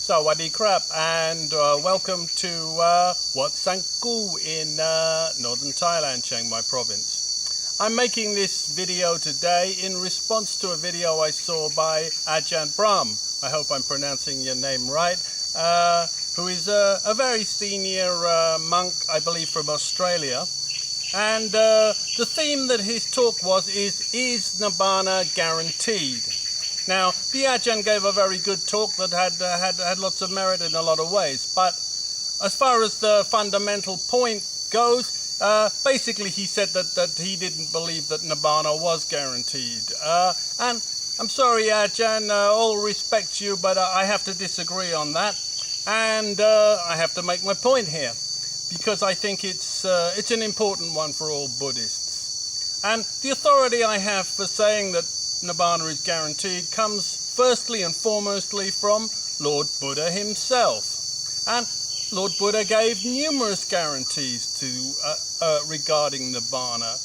Sawadee krap, and welcome to Wat Sangku in northern Thailand, Chiang Mai province. I'm making this video today in response to a video I saw by Ajahn Branm, I hope I'm pronouncing your name right, who is a very senior monk, I believe from Australia. And the theme that his talk is Nibbana Guaranteed? Now, the Ajahn gave a very good talk that had lots of merit in a lot of ways, but as far as the fundamental point goes, basically he said that he didn't believe that Nibbana was guaranteed. And I'm sorry, Ajahn, all respect you, but I have to disagree on that, and I have to make my point here, because I think it's an important one for all Buddhists. And the authority I have for saying that Nibbana is guaranteed comes firstly and foremostly from Lord Buddha himself. And Lord Buddha gave numerous guarantees to regarding Nibbana.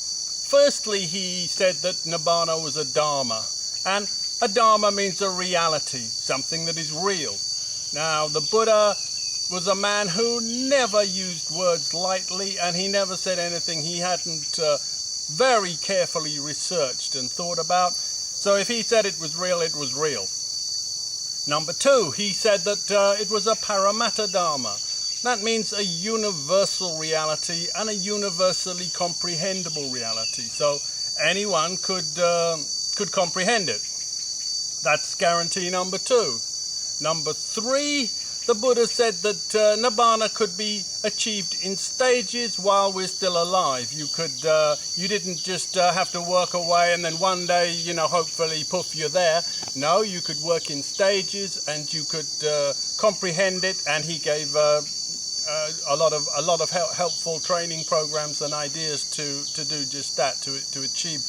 Firstly, he said that Nibbana was a Dharma, and a Dharma means a reality, something that is real. Now, the Buddha was a man who never used words lightly, and he never said anything he hadn't very carefully researched and thought about. So if he said it was real, it was real. Number two, he said that it was a Paramatta Dharma. That means a universal reality and a universally comprehensible reality. So anyone could comprehend it. That's guarantee number two. Number three, the Buddha said that Nibbana could be achieved in stages while we're still alive. You didn't just have to work away and then one day, hopefully, poof, you're there. No, you could work in stages and you could comprehend it. And he gave a lot of helpful training programs and ideas to do just that, to achieve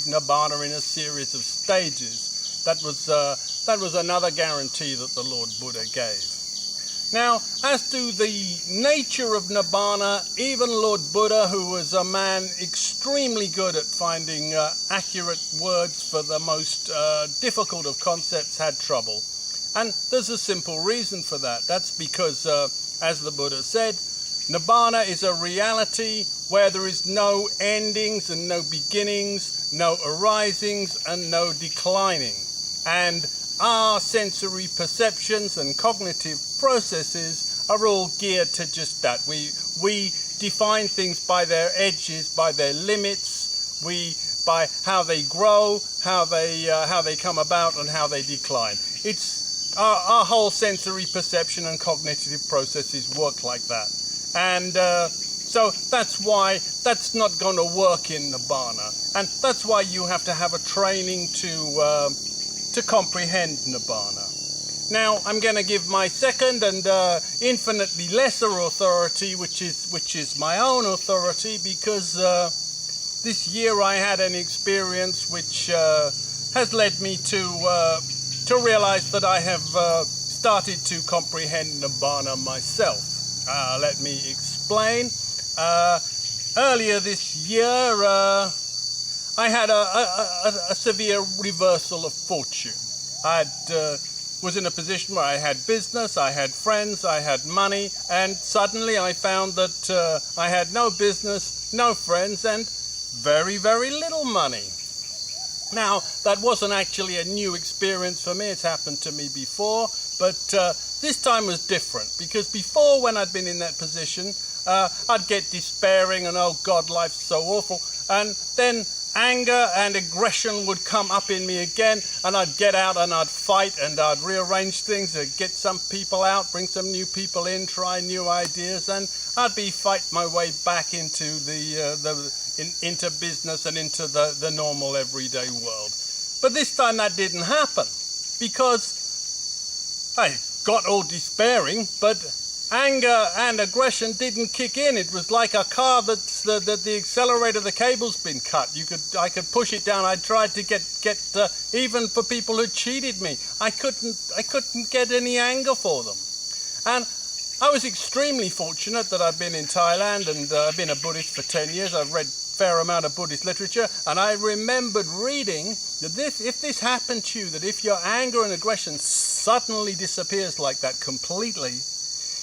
Nibbana in a series of stages. That was another guarantee that the Lord Buddha gave. Now, as to the nature of Nibbana, even Lord Buddha, who was a man extremely good at finding accurate words for the most difficult of concepts, had trouble. And there's a simple reason for that. That's because, as the Buddha said, Nibbana is a reality where there is no endings and no beginnings, no arisings and no declining. And our sensory perceptions and cognitive processes are all geared to just that. We define things by their edges, by their limits, by how they grow, how they come about, and how they decline. It's our whole sensory perception and cognitive processes work like that, and so that's why that's not going to work in Nibbana, and that's why you have to have a training to comprehend Nibbana. Now, I'm going to give my second and infinitely lesser authority, which is my own authority, because this year I had an experience which has led me to realize that I have started to comprehend Nibbana myself. Let me explain. Earlier this year, I had a severe reversal of fortune. I was in a position where I had business, I had friends, I had money, and suddenly I found that I had no business, no friends, and very, very little money. Now, that wasn't actually a new experience for me. It's happened to me before, but this time was different, because before, when I'd been in that position, I'd get despairing and, oh God, life's so awful, and then anger and aggression would come up in me again, and I'd get out and I'd fight and I'd rearrange things, I'd get some people out, bring some new people in, try new ideas, and I'd fight my way back into into business and into the normal everyday world. But this time that didn't happen, because I got all despairing, but anger and aggression didn't kick in. It was like a car that the accelerator, the cable's been cut. I could push it down. I tried to get even for people who cheated me. I couldn't get any anger for them. And I was extremely fortunate that I've been in Thailand, and I've been a Buddhist for 10 years. I've read a fair amount of Buddhist literature, and I remembered reading that if this happened to you, that if your anger and aggression suddenly disappears like that completely,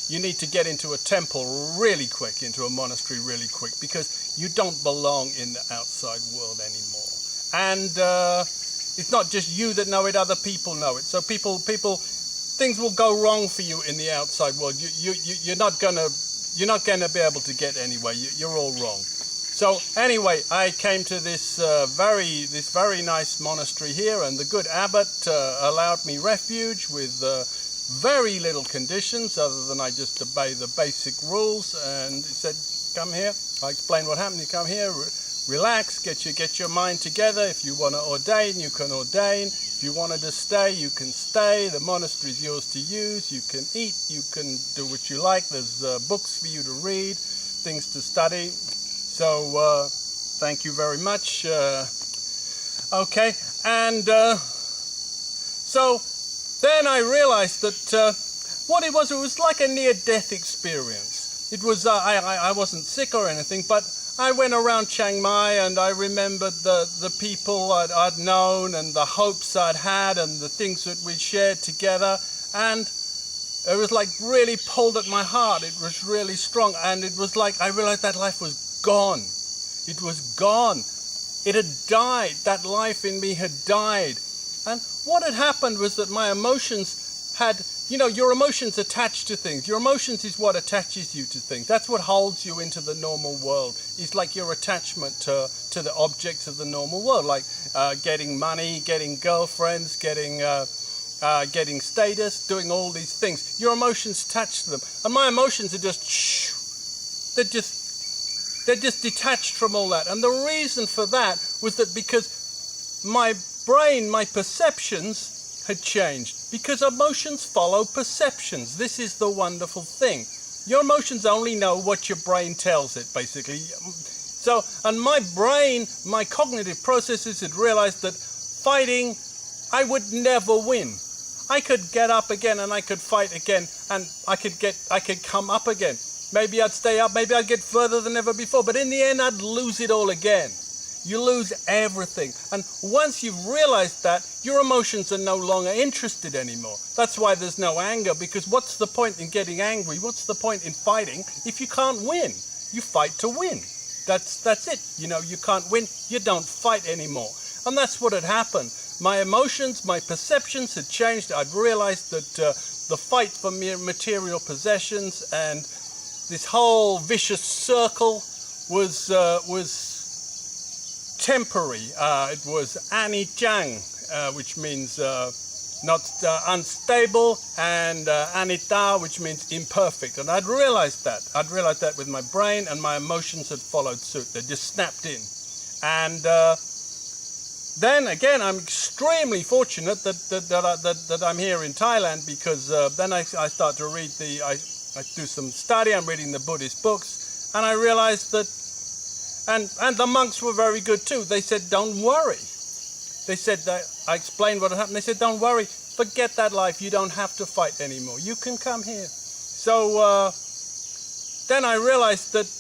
you need to get into a temple really quick, into a monastery really quick, because you don't belong in the outside world anymore. And it's not just you that know it, other people know it. So things will go wrong for you in the outside world. You're not gonna be able to get anywhere. You're all wrong. So anyway, I came to this very nice monastery here, and the good abbot allowed me refuge with very little conditions other than I just obey the basic rules. And he said, "Come here." I explained what happened. You come here, relax, get your mind together. If you want to ordain, you can ordain. If you wanted to stay, you can stay. The monastery is yours to use. You can eat. You can do what you like. There's books for you to read, things to study. So thank you very much. Okay, and so then I realized that what it was like a near-death experience. It was I wasn't sick or anything, but I went around Chiang Mai and I remembered the people I'd known and the hopes I'd had and the things that we'd shared together, and it was like really pulled at my heart. It was really strong, and it was like I realized that life was gone. It was gone. It had died. That life in me had died. And what had happened was that my emotions had, your emotions attached to things. Your emotions is what attaches you to things. That's what holds you into the normal world. It's like your attachment to the objects of the normal world, like getting money, getting girlfriends, getting status, doing all these things. Your emotions attach to them. And my emotions are they're just detached from all that. And the reason for that was that because my brain, my perceptions had changed. Because emotions follow perceptions. This is the wonderful thing. Your emotions only know what your brain tells it, basically. So, and my brain, my cognitive processes had realized that fighting, I would never win. I could get up again and I could fight again, and I could come up again. Maybe I'd stay up, maybe I'd get further than ever before, but in the end I'd lose it all again. You lose everything. And once you've realized that, your emotions are no longer interested anymore. That's why there's no anger, because what's the point in getting angry? What's the point in fighting if you can't win? You fight to win. That's it. You can't win, you don't fight anymore. And that's what had happened. My emotions, my perceptions had changed. I'd realized that the fight for mere material possessions and this whole vicious circle was temporary. It was anicca, which means not unstable, and anitta, which means imperfect. And I'd realized that. I'd realized that with my brain, and my emotions had followed suit. They just snapped in. And then again, I'm extremely fortunate that I'm here in Thailand, because then I start to read I do some study. I'm reading the Buddhist books, and I realized that, and the monks were very good too. They said, "Don't worry." They said that I explained what had happened. They said, "Don't worry, forget that life. You don't have to fight anymore. You can come here." So then I realized that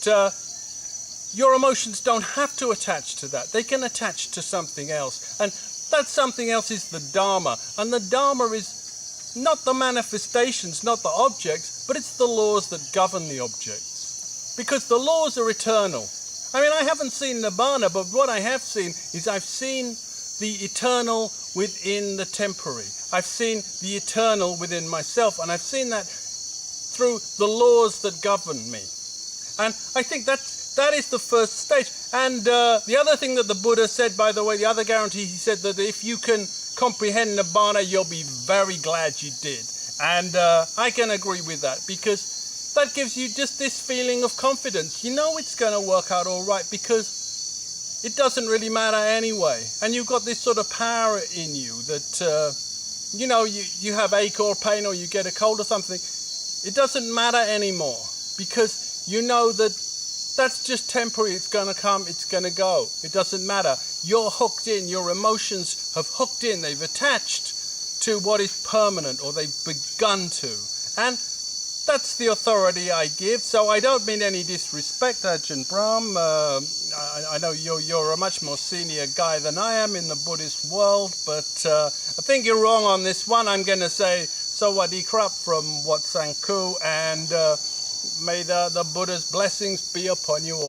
your emotions don't have to attach to that. They can attach to something else, and that something else is the Dharma. And the Dharma is not the manifestations, not the objects, but it's the laws that govern the objects. Because the laws are eternal. I mean, I haven't seen Nibbana, but what I have seen is I've seen the eternal within the temporary. I've seen the eternal within myself, and I've seen that through the laws that govern me. And I think that is the first stage. And the other thing that the Buddha said, by the way, the other guarantee, he said that if you can comprehend Nibbana, you'll be very glad you did. And I can agree with that, because that gives you just this feeling of confidence. You know it's going to work out all right, because it doesn't really matter anyway. And you've got this sort of power in you that, you have ache or pain, or you get a cold or something. It doesn't matter anymore, because you know that that's just temporary. It's going to come, it's going to go. It doesn't matter. You're hooked in. Your emotions have hooked in. They've attached to what is permanent, or they've begun to. And that's the authority I give. So I don't mean any disrespect, Ajahn Branm. I know you're a much more senior guy than I am in the Buddhist world, but I think you're wrong on this one. I'm going to say Sawadee Krap from Wat Sang Koo, and may the Buddha's blessings be upon you all.